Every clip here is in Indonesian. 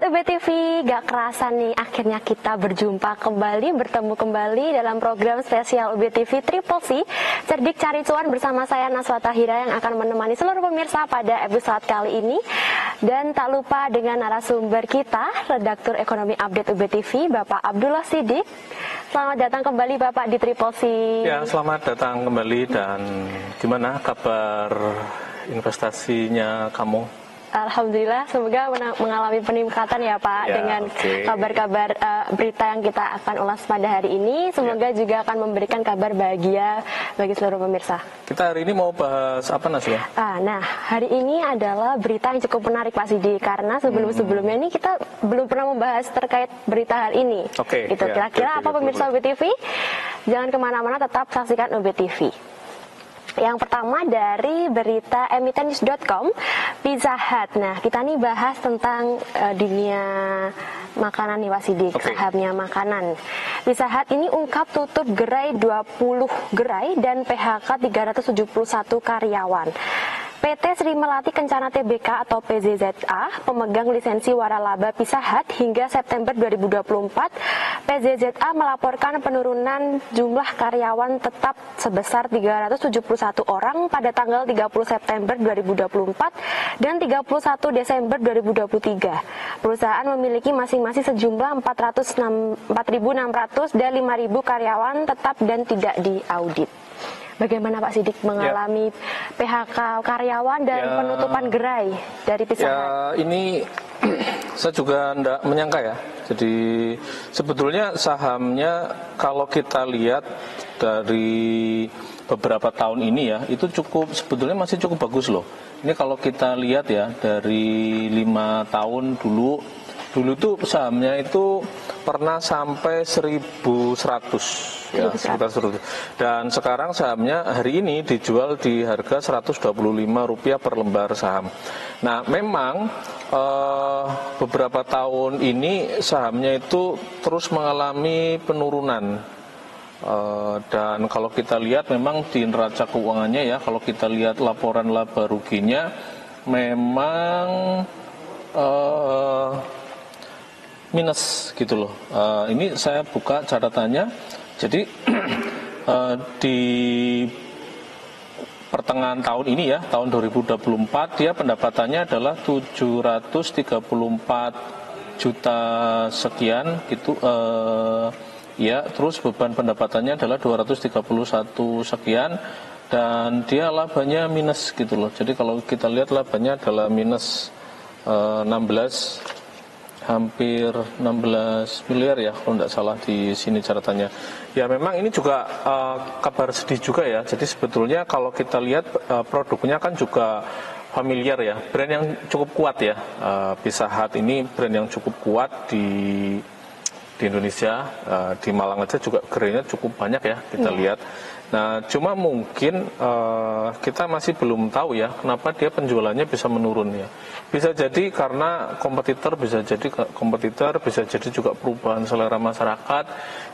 UB TV, gak kerasa nih akhirnya kita berjumpa kembali, bertemu kembali dalam program spesial UB TV Triple C, Cerdik Cari Cuan bersama saya Naswa Tahira yang akan menemani seluruh pemirsa pada episode kali ini. Dan tak lupa dengan narasumber kita, Redaktur Ekonomi Update UB TV, Bapak Abdullah Siddiq. Selamat datang kembali Bapak di Triple C. Ya, selamat datang kembali dan gimana kabar investasinya kamu? Alhamdulillah, semoga mengalami peningkatan ya Pak, ya, dengan kabar-kabar berita yang kita akan ulas pada hari ini. Semoga juga akan memberikan kabar bahagia bagi seluruh pemirsa. Kita hari ini mau bahas apa Nasya? Nah, hari ini adalah berita yang cukup menarik Pak Sidi, karena sebelum-sebelumnya ini kita belum pernah membahas terkait berita hari ini. Gitu. Kira-kira apa pemirsa UB TV? Jangan kemana-mana, tetap saksikan UB TV. Yang pertama dari berita emitennews.com, Pizza Hut. Nah, kita nih bahas tentang dunia makanan nih Pak Sidik, sahamnya makanan. Pizza Hut ini ungkap tutup gerai 20 gerai dan PHK 371 karyawan. PT Sri Melati Kencana Tbk atau PZZA, pemegang lisensi waralaba Pizza Hut hingga September 2024, PZZA melaporkan penurunan jumlah karyawan tetap sebesar 371 orang pada tanggal 30 September 2024 dan 31 Desember 2023. Perusahaan memiliki masing-masing sejumlah 4.600 dan 5.000 karyawan tetap dan tidak diaudit. Bagaimana Pak Sidik mengalami PHK karyawan dan penutupan gerai dari Pizza Hut? Ini saya juga tidak menyangka ya. Jadi sebetulnya sahamnya kalau kita lihat dari beberapa tahun ini ya, itu sebetulnya masih cukup bagus loh. Ini kalau kita lihat ya dari 5 tahun dulu tuh sahamnya itu pernah sampai 1.100 ya, sekitar 100. Dan sekarang sahamnya hari ini dijual di harga Rp125 per lembar saham. Nah, memang beberapa tahun ini sahamnya itu terus mengalami penurunan. Dan kalau kita lihat memang di neraca keuangannya ya, kalau kita lihat laporan laba ruginya memang minus gitu loh. Ini saya buka catatannya. Jadi di pertengahan tahun ini ya, tahun 2024 dia pendapatannya adalah 734 juta sekian gitu. Ya, terus beban pendapatannya adalah 231 sekian dan dia labanya minus gitu loh. Jadi kalau kita lihat labanya adalah minus 16 miliar ya kalau tidak salah di sini catatannya. Ya memang ini juga kabar sedih juga ya. Jadi sebetulnya kalau kita lihat produknya kan juga familiar ya, brand yang cukup kuat ya. Pizza Hut ini brand yang cukup kuat di Indonesia, di Malang aja juga gerainya cukup banyak ya kita lihat. Nah, cuma mungkin kita masih belum tahu ya kenapa dia penjualannya bisa menurun ya. Bisa jadi karena kompetitor, bisa jadi juga perubahan selera masyarakat.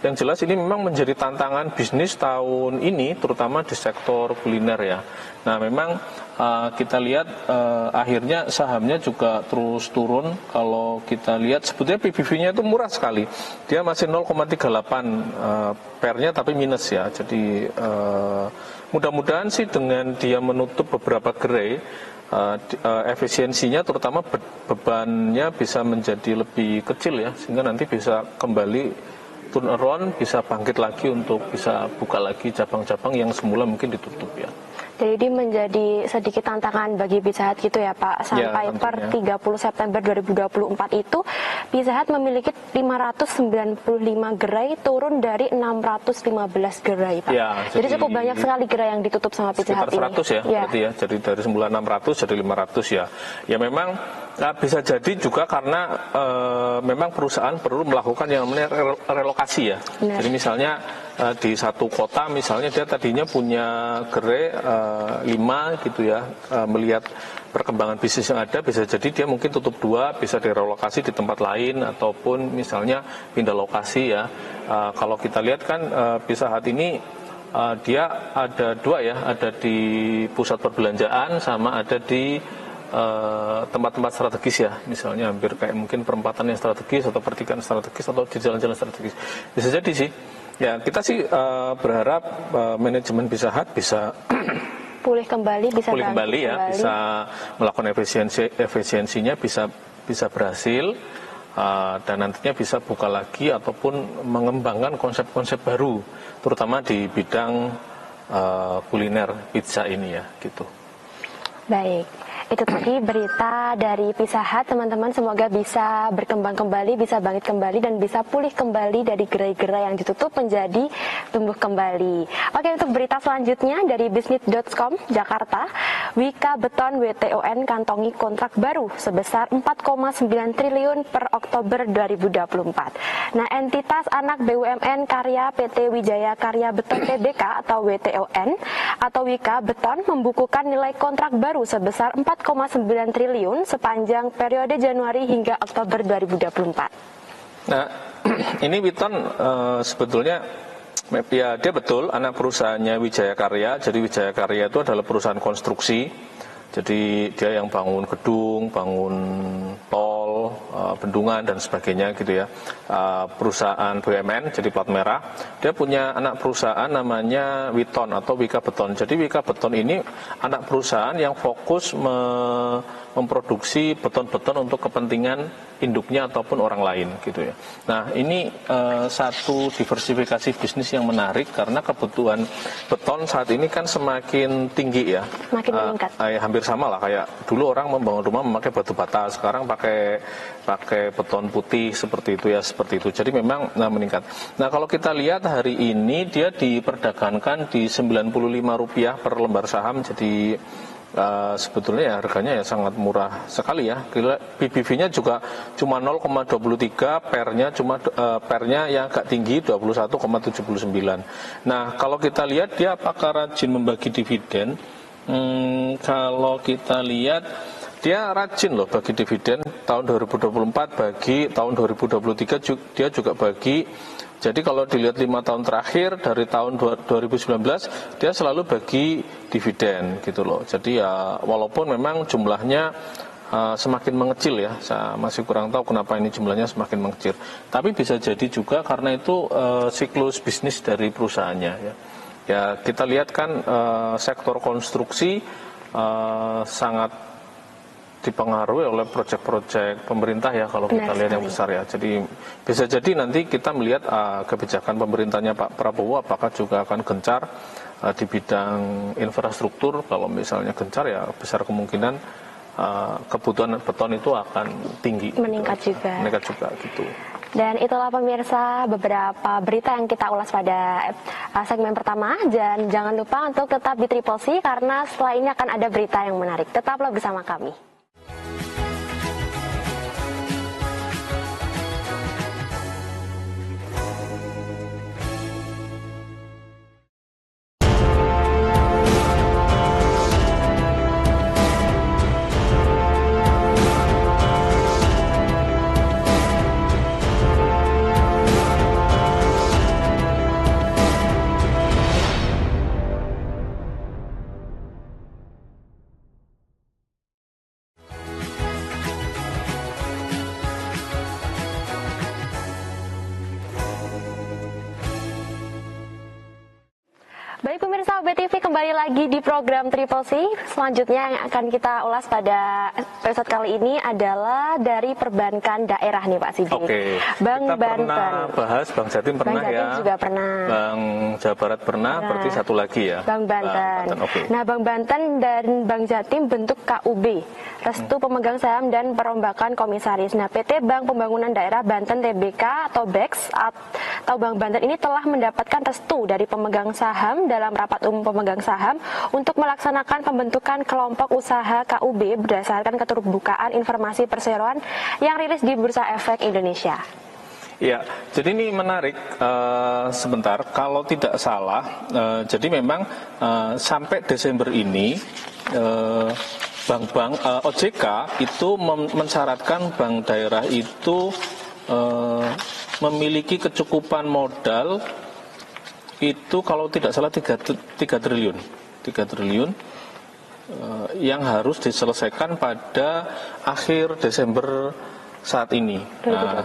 Yang jelas ini memang menjadi tantangan bisnis tahun ini, terutama di sektor kuliner ya. Nah, memang kita lihat akhirnya sahamnya juga terus turun. Kalau kita lihat sebetulnya PBV-nya itu murah sekali. Dia masih 0,38 pernya tapi minus ya. Jadi mudah-mudahan sih dengan dia menutup beberapa gerai, efisiensinya terutama bebannya bisa menjadi lebih kecil ya, sehingga nanti bisa kembali turn around, bisa bangkit lagi untuk bisa buka lagi cabang-cabang yang semula mungkin ditutup ya. Jadi menjadi sedikit tantangan bagi Pizza Hut gitu ya Pak. Sampai per 30 September 2024 itu Pizza Hut memiliki 595 gerai, turun dari 615 gerai Pak. Ya, jadi cukup banyak sekali gerai yang ditutup sama Pizza Hut ini. 100 ya, berarti ya. Jadi dari semula 600 jadi 500 ya. Ya memang bisa jadi juga karena memang perusahaan perlu melakukan yang namanya relokasi ya. Benar. Jadi misalnya di satu kota misalnya dia tadinya punya gerai 5 gitu ya, melihat perkembangan bisnis yang ada bisa jadi dia mungkin tutup 2, bisa direlokasi di tempat lain ataupun misalnya pindah lokasi ya. Kalau kita lihat kan Pizza Hut ini dia ada 2 ya, ada di pusat perbelanjaan sama ada di tempat-tempat strategis ya, misalnya hampir kayak mungkin perempatan yang strategis atau pertigaan strategis atau di jalan-jalan strategis. Bisa jadi sih. Ya kita sih berharap manajemen Pizza Hut bisa pulih kembali, bisa melakukan efisiensinya, bisa berhasil dan nantinya bisa buka lagi ataupun mengembangkan konsep-konsep baru, terutama di bidang kuliner pizza ini ya, gitu. Baik, itu tadi berita dari Pizza Hut, teman-teman. Semoga bisa berkembang kembali, bisa bangkit kembali, dan bisa pulih kembali dari gerai-gerai yang ditutup menjadi tumbuh kembali. Oke, untuk berita selanjutnya dari bisnis.com Jakarta, Wika Beton WTON kantongi kontrak baru sebesar 4,9 triliun per Oktober 2024. Nah, entitas anak BUMN Karya PT Wijaya Karya Beton Tbk atau WTON atau Wika Beton membukukan nilai kontrak baru sebesar 4,9 triliun sepanjang periode Januari hingga Oktober 2024. Nah, ini Witon sebetulnya ya dia betul anak perusahaannya Wijaya Karya. Jadi Wijaya Karya itu adalah perusahaan konstruksi. Jadi dia yang bangun gedung, bangun tol, bendungan dan sebagainya gitu ya. Perusahaan BUMN jadi plat merah. Dia punya anak perusahaan namanya Witon atau Wika Beton. Jadi Wika Beton ini anak perusahaan yang fokus memproduksi beton-beton untuk kepentingan induknya ataupun orang lain gitu ya. Nah ini satu diversifikasi bisnis yang menarik karena kebutuhan beton saat ini kan semakin tinggi ya. Makin meningkat. Hampir sama lah kayak dulu orang membangun rumah memakai batu bata, sekarang pakai beton putih seperti itu ya, seperti itu. Jadi memang meningkat. Nah kalau kita lihat hari ini dia diperdagangkan di Rp95 per lembar saham, jadi sebetulnya ya harganya ya sangat murah sekali ya. PBV-nya juga cuma 0,23, pernya yang agak tinggi 21,79. Nah kalau kita lihat dia apakah rajin membagi dividen? Kalau kita lihat dia rajin loh bagi dividen. Tahun 2024 bagi, tahun 2023 dia juga bagi. Jadi kalau dilihat 5 tahun terakhir dari tahun 2019 dia selalu bagi dividen gitu loh. Jadi ya walaupun memang jumlahnya semakin mengecil ya, saya masih kurang tahu kenapa ini jumlahnya semakin mengecil. Tapi bisa jadi juga karena itu siklus bisnis dari perusahaannya ya. Ya kita lihat kan sektor konstruksi sangat dipengaruhi oleh proyek-proyek pemerintah ya kalau kita lihat yang besar ya. Jadi bisa jadi nanti kita melihat kebijakan pemerintahnya Pak Prabowo apakah juga akan gencar di bidang infrastruktur. Kalau misalnya gencar ya besar kemungkinan kebutuhan beton itu akan tinggi. Meningkat gitu. juga. Meningkat juga gitu. Dan itulah pemirsa beberapa berita yang kita ulas pada segmen pertama. Dan jangan lupa untuk tetap di Triple C karena setelah ini akan ada berita yang menarik. Tetaplah bersama kami. Baik pemirsa OBTV, kembali lagi di program Triple C. Selanjutnya yang akan kita ulas pada episode kali ini adalah dari perbankan daerah nih Pak Sidik. Oke, Bank kita Banten. pernah bahas Bank Jatim pernah Bank Jatim ya. juga pernah. Bank Jawa Barat pernah, berarti satu lagi ya. Bank Banten. Okay. Nah Bank Banten dan Bank Jatim bentuk KUB, restu pemegang saham dan perombakan komisaris. Nah PT Bank Pembangunan Daerah Banten Tbk atau BEX atau Bank Banten ini telah mendapatkan restu dari pemegang saham dalam rapat umum pemegang saham untuk melaksanakan pembentukan kelompok usaha KUB berdasarkan keterbukaan informasi perseroan yang rilis di Bursa Efek Indonesia. Ya, jadi ini menarik. Sebentar, kalau tidak salah, jadi memang sampai Desember ini bank-bank OJK itu mensyaratkan bank daerah itu memiliki kecukupan modal itu kalau tidak salah 3 triliun yang harus diselesaikan pada akhir Desember saat ini. Nah,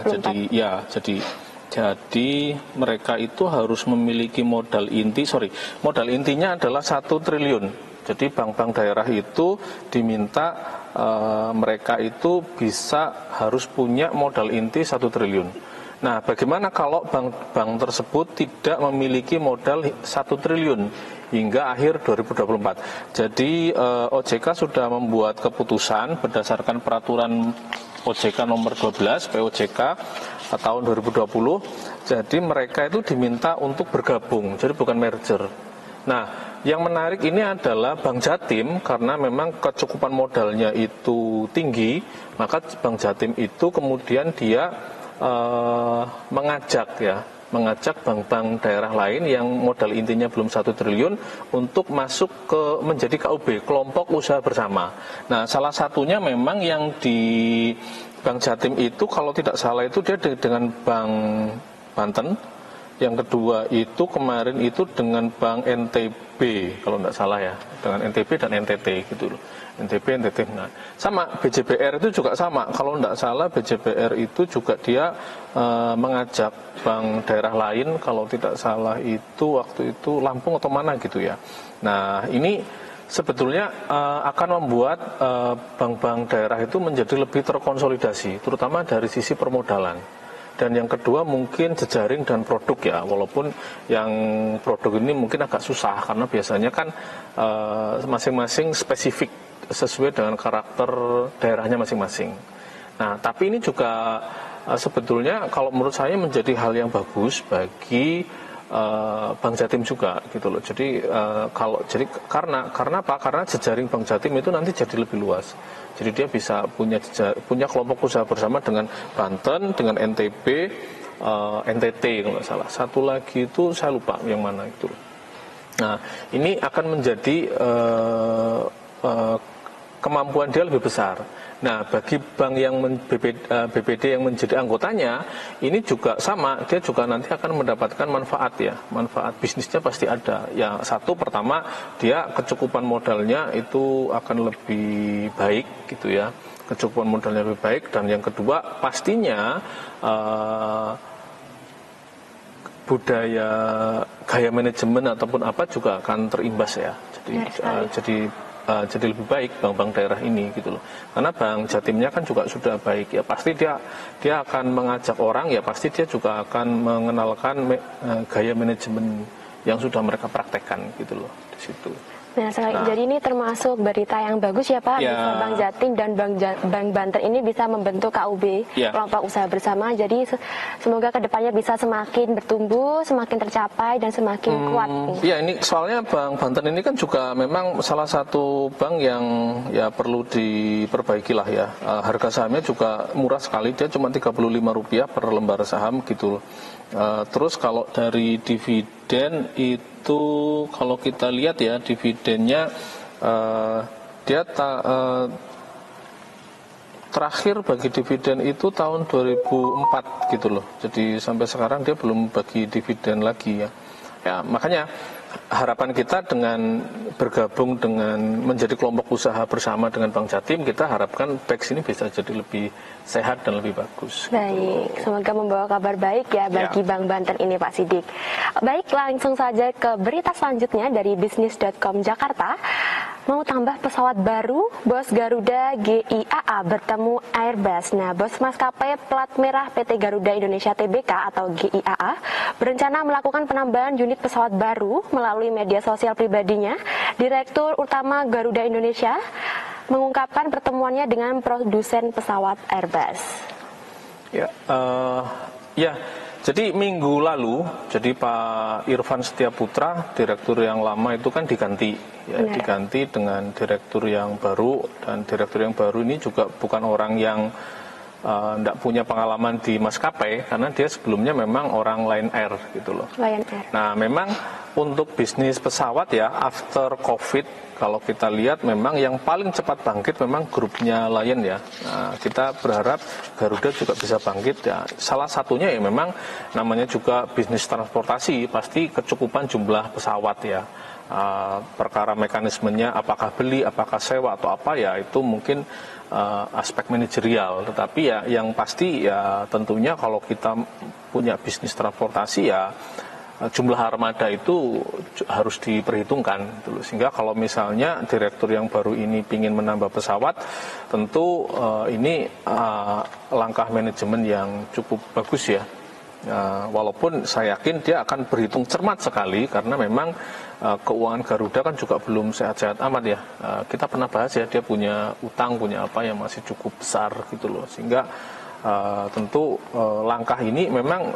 jadi mereka itu harus memiliki modal intinya adalah 1 triliun. Jadi bank-bank daerah itu diminta mereka itu harus punya modal inti 1 triliun. Nah, bagaimana kalau bank tersebut tidak memiliki modal 1 triliun hingga akhir 2024? Jadi OJK sudah membuat keputusan berdasarkan peraturan OJK nomor 12 POJK tahun 2020. Jadi mereka itu diminta untuk bergabung, jadi bukan merger. Nah, yang menarik ini adalah Bank Jatim, karena memang kecukupan modalnya itu tinggi, maka Bank Jatim itu kemudian dia mengajak bank-bank daerah lain yang modal intinya belum 1 triliun untuk masuk menjadi KUB, kelompok usaha bersama. Nah, salah satunya memang yang di Bank Jatim itu kalau tidak salah itu dia dengan Bank Banten, yang kedua itu kemarin itu dengan Bank NTB kalau tidak salah ya, dengan NTB dan NTT gitu loh. NTB, NTT. Nah, sama BJBR itu juga sama. Kalau tidak salah BJBR itu juga dia mengajak bank daerah lain. Kalau tidak salah itu waktu itu Lampung atau mana gitu ya. Nah, ini sebetulnya akan membuat bank-bank daerah itu menjadi lebih terkonsolidasi, terutama dari sisi permodalan. Dan yang kedua mungkin jejaring dan produk ya, walaupun yang produk ini mungkin agak susah karena biasanya kan masing-masing spesifik sesuai dengan karakter daerahnya masing-masing. Nah, tapi ini juga sebetulnya kalau menurut saya menjadi hal yang bagus bagi Bank Jatim juga gitu loh. Jadi karena apa? Karena jejaring Bank Jatim itu nanti jadi lebih luas. Jadi dia bisa punya kelompok usaha bersama dengan Banten, dengan NTB, NTT kalau nggak salah. Satu lagi itu saya lupa yang mana itu. Nah, ini akan menjadi kemampuan dia lebih besar. Nah, bagi bank yang BPD yang menjadi anggotanya, ini juga sama, dia juga nanti akan mendapatkan manfaat ya, manfaat bisnisnya pasti ada. Yang satu pertama, dia kecukupan modalnya itu akan lebih baik gitu ya, kecukupan modalnya lebih baik. Dan yang kedua, pastinya budaya gaya manajemen ataupun apa juga akan terimbas ya. Jadi lebih baik bank-bank daerah ini gitu loh. Karena Bank Jatimnya kan juga sudah baik ya, pasti dia akan mengajak orang ya, pasti dia juga akan mengenalkan gaya manajemen yang sudah mereka praktekkan gitu loh di situ. Nah, jadi ini termasuk berita yang bagus ya Pak, bisa Bank Jatim dan Bank Banten ini bisa membentuk KUB, kelompok usaha bersama. Jadi semoga kedepannya bisa semakin bertumbuh, semakin tercapai dan semakin kuat. Iya, ini soalnya Bank Banten ini kan juga memang salah satu bank yang ya perlu diperbaiki lah ya. Harga sahamnya juga murah sekali, dia cuma Rp35 per lembar saham gitu. Terus kalau dari dividen itu kalau kita lihat ya dividennya dia terakhir bagi dividen itu tahun 2004 gitu loh. Jadi sampai sekarang dia belum bagi dividen lagi ya. Ya makanya harapan kita dengan bergabung dengan menjadi kelompok usaha bersama dengan Bank Jatim, kita harapkan BEX ini bisa jadi lebih sehat dan lebih bagus. Baik, gitu. Semoga membawa kabar baik ya bagi Bank Banten ini Pak Sidik. Baik, langsung saja ke berita selanjutnya dari bisnis.com Jakarta. Mau tambah pesawat baru, bos Garuda GIAA bertemu Airbus. Nah, bos maskapai plat merah PT Garuda Indonesia Tbk atau GIAA berencana melakukan penambahan unit pesawat baru melalui media sosial pribadinya. Direktur Utama Garuda Indonesia mengungkapkan pertemuannya dengan produsen pesawat Airbus. Jadi minggu lalu, jadi Pak Irfan Setiaputra, direktur yang lama itu kan diganti dengan direktur yang baru, dan direktur yang baru ini juga bukan orang yang tidak punya pengalaman di maskapai, karena dia sebelumnya memang orang Lion Air gitu loh. Lion Air. Nah, memang untuk bisnis pesawat ya, after COVID, kalau kita lihat memang yang paling cepat bangkit memang grupnya Lion ya. Nah, kita berharap Garuda juga bisa bangkit ya. Salah satunya ya memang namanya juga bisnis transportasi, pasti kecukupan jumlah pesawat ya. Perkara mekanismenya apakah beli, apakah sewa atau apa ya, itu mungkin aspek manajerial. Tetapi ya yang pasti ya tentunya kalau kita punya bisnis transportasi ya jumlah armada itu harus diperhitungkan dulu. Sehingga kalau misalnya direktur yang baru ini ingin menambah pesawat, tentu ini langkah manajemen yang cukup bagus ya. Walaupun saya yakin dia akan berhitung cermat sekali, karena memang keuangan Garuda kan juga belum sehat-sehat amat ya. Kita pernah bahas ya, dia punya utang, punya apa yang masih cukup besar gitu loh. Sehingga tentu langkah ini memang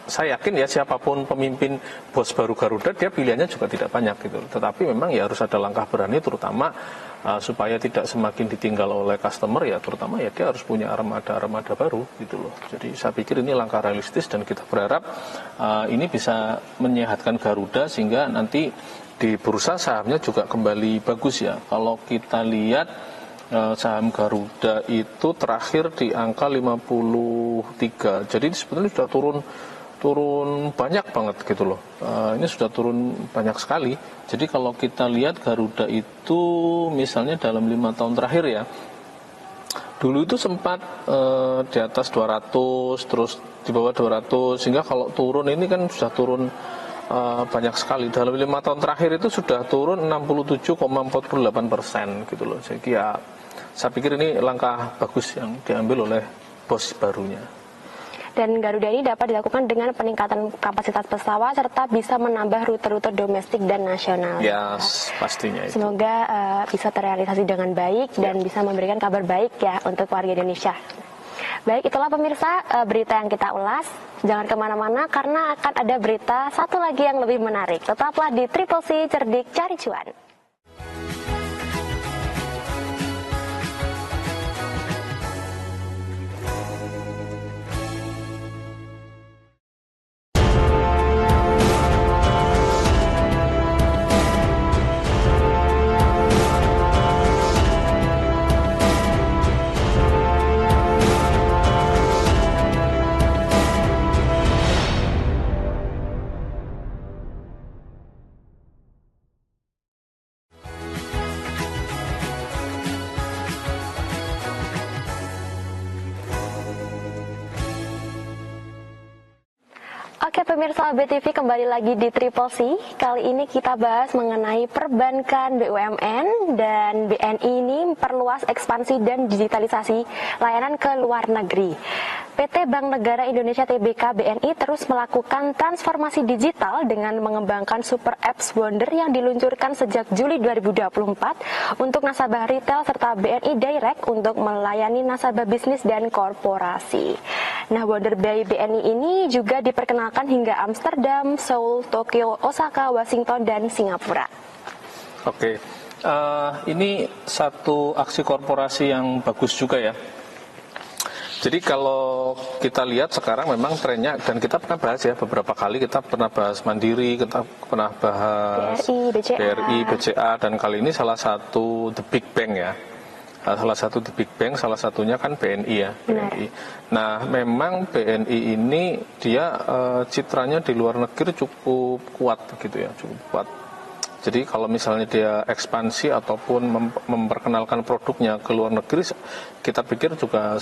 saya yakin ya, siapapun pemimpin bos baru Garuda, dia pilihannya juga tidak banyak gitu. Tetapi memang ya harus ada langkah berani, terutama supaya tidak semakin ditinggal oleh customer ya, terutama ya dia harus punya armada baru gitu loh. Jadi saya pikir ini langkah realistis, dan kita berharap ini bisa menyehatkan Garuda sehingga nanti di bursa sahamnya juga kembali bagus ya. Kalau kita lihat saham Garuda itu terakhir di angka 53, jadi sebetulnya sudah turun banyak banget gitu loh. Ini sudah turun banyak sekali. Jadi kalau kita lihat Garuda itu misalnya dalam 5 tahun terakhir ya, dulu itu sempat di atas 200, terus di bawah 200, sehingga kalau turun ini kan sudah turun banyak sekali. Dalam 5 tahun terakhir itu sudah turun 67,48% gitu loh. Jadi ya saya pikir ini langkah bagus yang diambil oleh bos barunya. Dan Garuda ini dapat dilakukan dengan peningkatan kapasitas pesawat serta bisa menambah rute-rute domestik dan nasional. Yes, pastinya itu. Semoga bisa terrealisasi dengan baik dan bisa memberikan kabar baik ya untuk warga Indonesia. Baik, itulah pemirsa berita yang kita ulas. Jangan kemana-mana karena akan ada berita satu lagi yang lebih menarik. Tetaplah di Triple C Cerdik Cari Cuan. Oke pemirsa BTV, kembali lagi di Triple C. Kali ini kita bahas mengenai perbankan BUMN, dan BNI ini memperluas ekspansi dan digitalisasi layanan ke luar negeri. PT Bank Negara Indonesia Tbk BNI terus melakukan transformasi digital dengan mengembangkan super apps Wonder yang diluncurkan sejak Juli 2024 untuk nasabah retail serta BNI Direct untuk melayani nasabah bisnis dan korporasi. Nah, Wonder by BNI ini juga diperkenalkan hingga Amsterdam, Seoul, Tokyo, Osaka, Washington, dan Singapura. Oke, ini satu aksi korporasi yang bagus juga ya. Jadi kalau kita lihat sekarang memang trennya, dan kita pernah bahas ya beberapa kali, kita pernah bahas Mandiri, kita pernah bahas BRI, BCA, dan kali ini salah satu the big bank ya. Salah satu the big bank, salah satunya kan BNI ya. BNI. Nah memang BNI ini dia citranya di luar negeri cukup kuat gitu ya, cukup kuat. Jadi kalau misalnya dia ekspansi ataupun memperkenalkan produknya ke luar negeri, saya pikir juga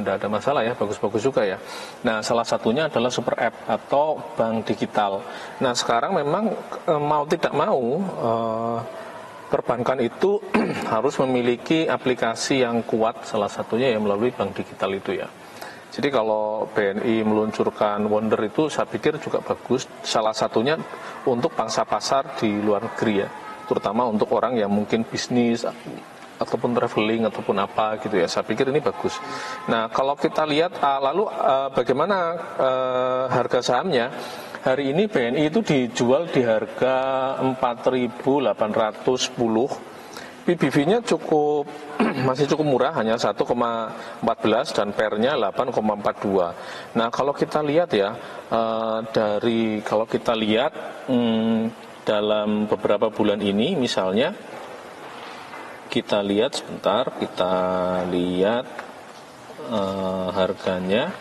tidak ada masalah ya, bagus-bagus juga ya. Nah salah satunya adalah super app atau bank digital. Nah sekarang memang mau tidak mau perbankan itu harus memiliki aplikasi yang kuat, salah satunya ya melalui bank digital itu ya. Jadi kalau BNI meluncurkan Wonder itu saya pikir juga bagus, salah satunya untuk pangsa pasar di luar negeri ya, terutama untuk orang yang mungkin bisnis ataupun traveling ataupun apa gitu ya, saya pikir ini bagus. Nah kalau kita lihat lalu bagaimana harga sahamnya, hari ini BNI itu dijual di harga 4.810, PBV-nya cukup masih cukup murah, hanya 1,14 dan PER-nya 8,42. Nah, kalau kita lihat ya, dalam beberapa bulan ini, misalnya kita lihat sebentar, kita lihat harganya.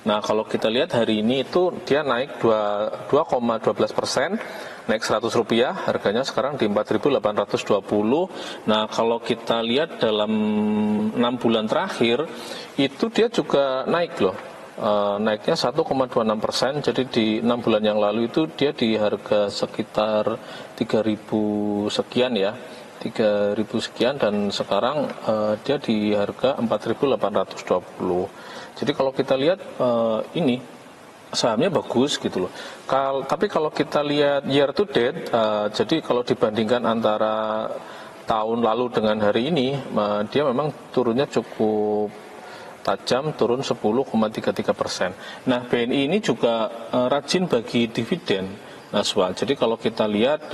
Nah, kalau kita lihat hari ini itu dia naik 2,12%, naik Rp100, harganya sekarang di 4.820. Nah, kalau kita lihat dalam 6 bulan terakhir, itu dia juga naik loh. Naiknya 1,26%, jadi di 6 bulan yang lalu itu dia di harga sekitar 3.000 sekian ya. 3.000 sekian dan sekarang dia di harga 4.820. Jadi kalau kita lihat ini sahamnya bagus gitu loh. Tapi kalau kita lihat year to date, jadi kalau dibandingkan antara tahun lalu dengan hari ini, dia memang turunnya cukup tajam, turun 10,33%. Nah, BNI ini juga rajin bagi dividen, Naswa. Jadi kalau kita lihat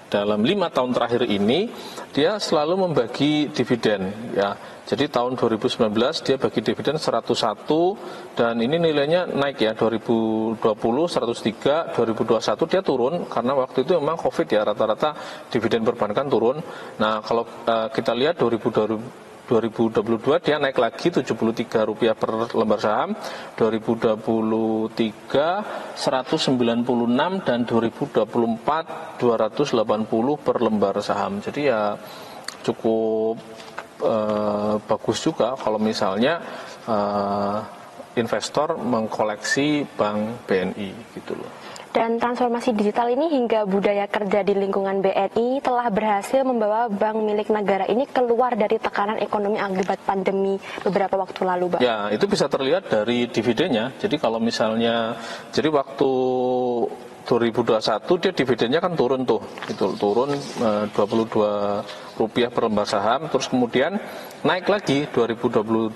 dalam 5 tahun terakhir ini, dia selalu membagi dividen ya. Jadi tahun 2019 dia bagi dividen 101 dan ini nilainya naik ya, 2020 103, 2021 dia turun karena waktu itu memang Covid ya, rata-rata dividen perbankan turun. Nah, kalau kita lihat 2022 dia naik lagi Rp73 per lembar saham, 2023 196 dan 2024 280 per lembar saham. Jadi ya cukup bagus juga kalau misalnya investor mengkoleksi bank BNI gitu loh. Dan transformasi digital ini hingga budaya kerja di lingkungan BNI telah berhasil membawa bank milik negara ini keluar dari tekanan ekonomi akibat pandemi beberapa waktu lalu, Pak. Ya, itu bisa terlihat dari dividennya. Jadi kalau misalnya, jadi waktu 2021 dia dividennya kan turun tuh, itu turun Rp22 per lembar saham, terus kemudian naik lagi 2022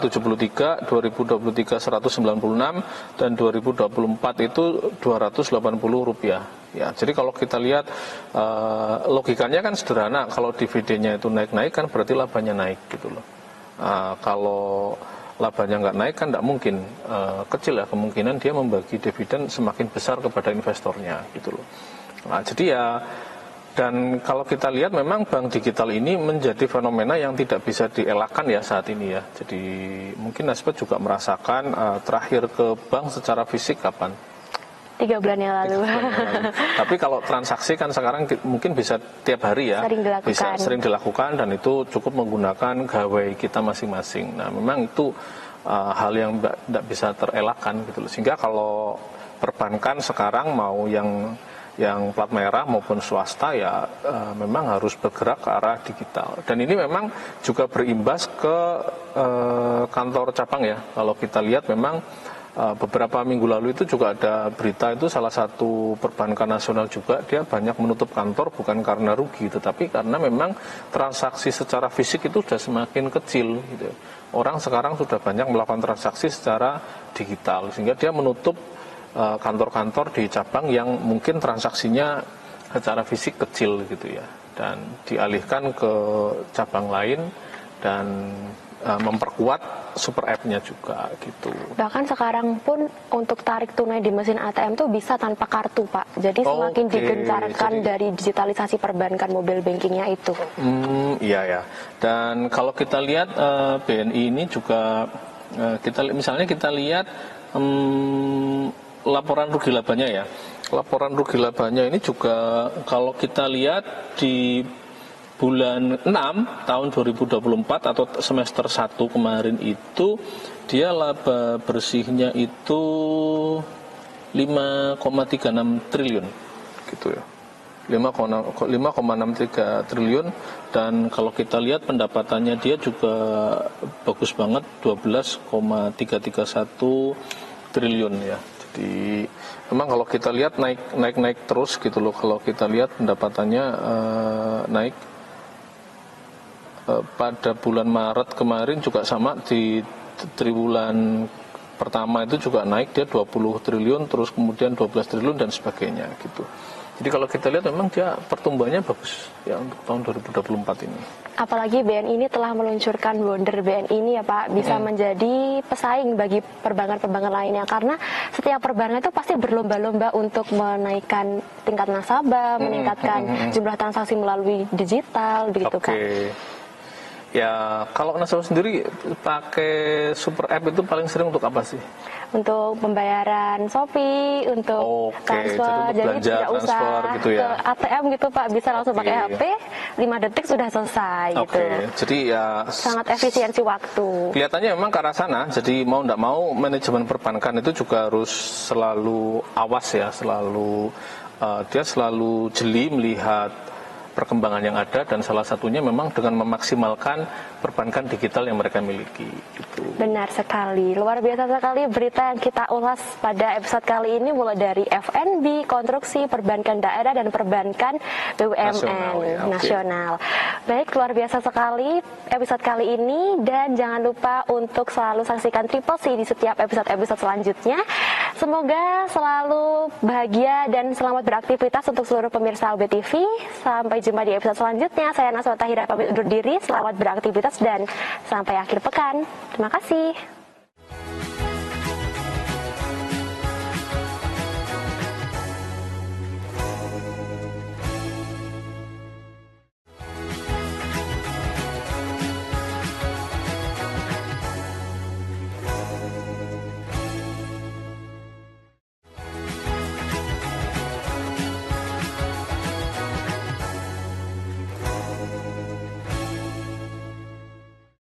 73, 2023 196 dan 2024 itu Rp280. Ya, jadi kalau kita lihat logikanya kan sederhana, kalau dividennya itu naik-naik kan berarti labanya naik gitu loh. Kalau labanya nggak naik kan nggak mungkin, kecil ya kemungkinan dia membagi dividen semakin besar kepada investornya gitu loh. Nah, jadi ya, dan kalau kita lihat memang bank digital ini menjadi fenomena yang tidak bisa dielakkan ya saat ini ya. Jadi mungkin Nasbet juga merasakan terakhir ke bank secara fisik kapan? 3 bulan yang lalu. Tapi kalau transaksi kan sekarang mungkin bisa tiap hari ya, sering dilakukan dan itu cukup menggunakan gawai kita masing-masing. Nah, memang itu hal yang tidak bisa terelakkan gitu loh. Sehingga kalau perbankan sekarang mau yang plat merah maupun swasta ya memang harus bergerak ke arah digital. Dan ini memang juga berimbas ke kantor cabang ya. Kalau kita lihat memang beberapa minggu lalu itu juga ada berita itu salah satu perbankan nasional juga dia banyak menutup kantor bukan karena rugi tetapi karena memang transaksi secara fisik itu sudah semakin kecil gitu. Orang sekarang sudah banyak melakukan transaksi secara digital sehingga dia menutup kantor-kantor di cabang yang mungkin transaksinya secara fisik kecil gitu ya dan dialihkan ke cabang lain dan memperkuat super app-nya juga gitu. Bahkan sekarang pun untuk tarik tunai di mesin ATM tuh bisa tanpa kartu, Pak. Jadi semakin digencarkan dari digitalisasi perbankan mobile bankingnya itu. Iya ya. Dan kalau kita lihat BNI ini juga misalnya kita lihat laporan rugi labanya ya. Laporan rugi labanya ini juga kalau kita lihat di bulan 6 tahun 2024 atau semester 1 kemarin itu dia laba bersihnya itu 5,36 triliun gitu ya. 5,63 triliun dan kalau kita lihat pendapatannya dia juga bagus banget 12,331 triliun ya. Jadi memang kalau kita lihat naik terus gitu loh. Kalau kita lihat pendapatannya naik pada bulan Maret kemarin juga sama di triwulan pertama itu juga naik dia 20 triliun terus kemudian 12 triliun dan sebagainya gitu. Jadi kalau kita lihat memang dia pertumbuhannya bagus ya untuk tahun 2024 ini. Apalagi BNI ini telah meluncurkan bonder BNI ini ya Pak, bisa menjadi pesaing bagi perbankan-perbankan lainnya, karena setiap perbankan itu pasti berlomba-lomba untuk menaikkan tingkat nasabah, meningkatkan jumlah transaksi melalui digital, begitu Kak. Ya, kalau nasabah sendiri pakai super app itu paling sering untuk apa sih? Untuk pembayaran Shopee, untuk transfer, jadi tidak usah gitu ya, ke ATM gitu Pak, bisa langsung pakai HP, 5 detik sudah selesai gitu. Jadi ya sangat efisiensi waktu. Kelihatannya memang ke arah sana, jadi mau tidak mau manajemen perbankan itu juga harus selalu awas ya, selalu dia selalu jeli melihat perkembangan yang ada, dan salah satunya memang dengan memaksimalkan perbankan digital yang mereka miliki. Gitu. Benar sekali, luar biasa sekali berita yang kita ulas pada episode kali ini, mulai dari FNB, konstruksi, perbankan daerah, dan perbankan BUMN nasional. Baik, luar biasa sekali episode kali ini, dan jangan lupa untuk selalu saksikan Triple C di setiap episode-episode selanjutnya. Semoga selalu bahagia dan selamat beraktivitas untuk seluruh pemirsa LBTV. Sampai jumpa di episode selanjutnya. Saya Naswa Tahira pamit undur diri. Selamat beraktivitas dan sampai akhir pekan. Terima kasih.